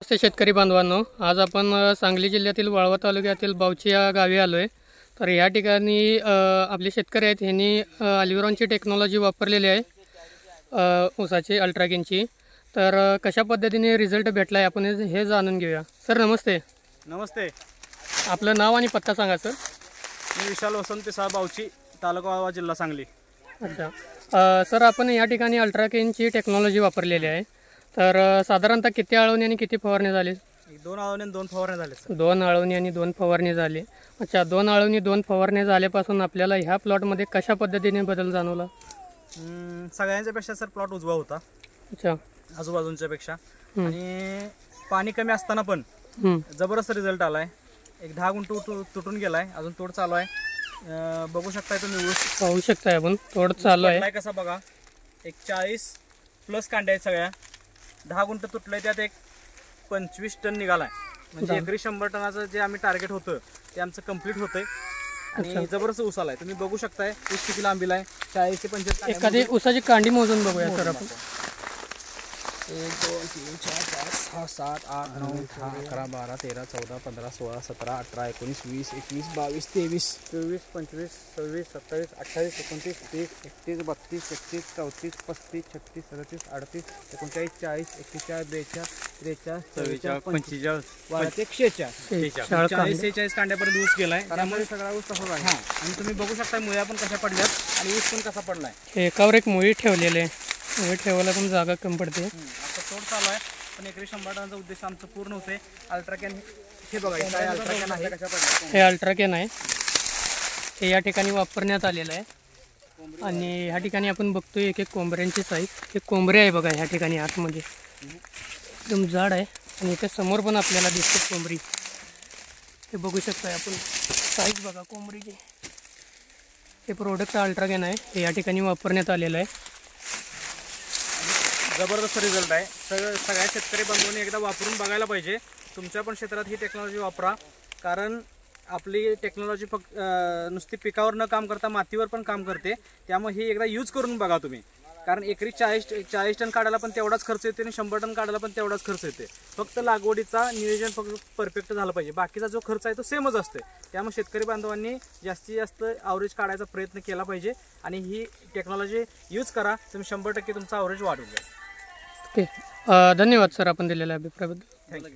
नमस्ते शेतकरी बांधवांनो, आज आपण सांगली जिल्ह्यातील वाळवा तालुक्यातील बावची या गावी आलो आहे. तर या ठिकाणी आपले शेतकरी आहेत, ह्यांनी अल्विरॉनची टेक्नॉलॉजी वापरलेली आहे ऊसाची अल्ट्राकिनची. तर कशा पद्धतीने रिझल्ट भेटला आहे आपण हे जाणून घेऊया. सर नमस्ते. नमस्ते. आपलं नाव आणि पत्ता सांगा सर. मी विशाल वसंत पिसाळ, बावची, तालुका वाळवा, जिल्हा सांगली. अच्छा सर, आपण या ठिकाणी अल्ट्राकिनची टेक्नॉलॉजी वापरलेली आहे. तर साधारणतः किती आळवणी आणि किती फवारणी झाली? 2 आळवणी आणि 2 फवारण्या झाल्या. 2 आळवणी आणि 2 फवारणी झाली. अच्छा, 2 आळवणी 2 फवारणी झाल्यापासून आपल्याला ह्या प्लॉटमध्ये कशा पद्धतीने बदल जाणवला? सगळ्यांच्या पेक्षा सर प्लॉट उजवा होता. अच्छा. आजूबाजूंच्या पेक्षा. आणि पाणी कमी असताना पण जबरदस्त रिझल्ट आलाय. एक 10 गुंठ तुटून गेलाय, अजून तोड चालू आहे. बघू शकताय तुम्ही, ऊस पाहू शकताय आपण, तोड चालू आहे. कसा बघा, एक 40 प्लस कांड्या आहेत सगळ्या. 10 गुंठ तुटलंय, त्यात एक 25 टन निघालाय. म्हणजे एकरी 100 टनाचं जे आम्ही टार्गेट होतं ते आमचं कंप्लीट होतंय. आणि जबरदस्त ऊस आलाय. तुम्ही बघू शकताय ऊस किती लांबीला आहे. 40 ते 25. एखादी ऊसाची कांडी मोजून बघूया सर आपण. 1 2 3 4 5 6 7 8 9 10 11 12 13 14 15 16 17 18 19 20 21 22 23 24 25 26 27 28 29 30 31 32 33 34 35 36 37 38 39 40 41 42 43 44 45 46 कांड्यापर्यंत ऊस गेलाय. त्यामुळे सगळा ऊस तसाच आहे. आणि तुम्ही बघू शकता मुळ्या पण कशा पडल्यात आणि ऊस पण कसा पडलाय. एकावर एक मुळी ठेवलेले आहे. मुळी ठेवायला पण जागा कमी पडते. आता तोड चालू आहे, पण एकरी 100 टनाचा उद्देश आमचं पूर्ण होते. अल्ट्राकॅन हे बघा, काय अल्ट्राकॅन आहे. हे अल्ट्राकॅन आहे, हे या ठिकाणी वापरण्यात आलेलं आहे. आणि ह्या ठिकाणी आपण बघतोय एक कोंबऱ्यांची साईज. हे कोंबरे आहे बघा ह्या ठिकाणी आतमध्ये, एकदम जाड आहे. आणि इथे समोर पण आपल्याला दिसते कोंबरी. हे बघू शकताय आपण, साईज बघा कोंबरीची. हे प्रोडक्ट अल्ट्राकॅन आहे, हे या ठिकाणी वापरण्यात आलेलं आहे. जबरदस्त रिझल्ट आहे. सगळ्या शेतकरी बंधूंनी एकदा वापरून बघायला पाहिजे. तुमच्या पण क्षेत्रात ही टेक्नॉलॉजी वापरा, कारण आपली टेक्नॉलॉजी फक्त नुसती पिकावर न काम करता मातीवर पण काम करते. त्यामुळे ही एकदा यूज करून बघा तुम्ही. कारण एकरी 40 टन काढायला पण तेवढाच खर्च येते आणि 100 टन काढायला पण तेवढाच खर्च येते. फक्त लागवडीचा नियोजन फक्त परफेक्ट झालं पाहिजे. बाकीचा जो खर्च आहे तो सेमच असतो. त्यामुळे शेतकरी बांधवांनी जास्तीत जास्त ॲव्हरेज काढायचा प्रयत्न केला पाहिजे. आणि ही टेक्नॉलॉजी यूज करा, तुम्ही 100% तुमचा ॲव्हरेज वाढून जाईल. ओके, धन्यवाद सर आपण दिलेल्या अभिप्रायाबद्दल. थँक्यू.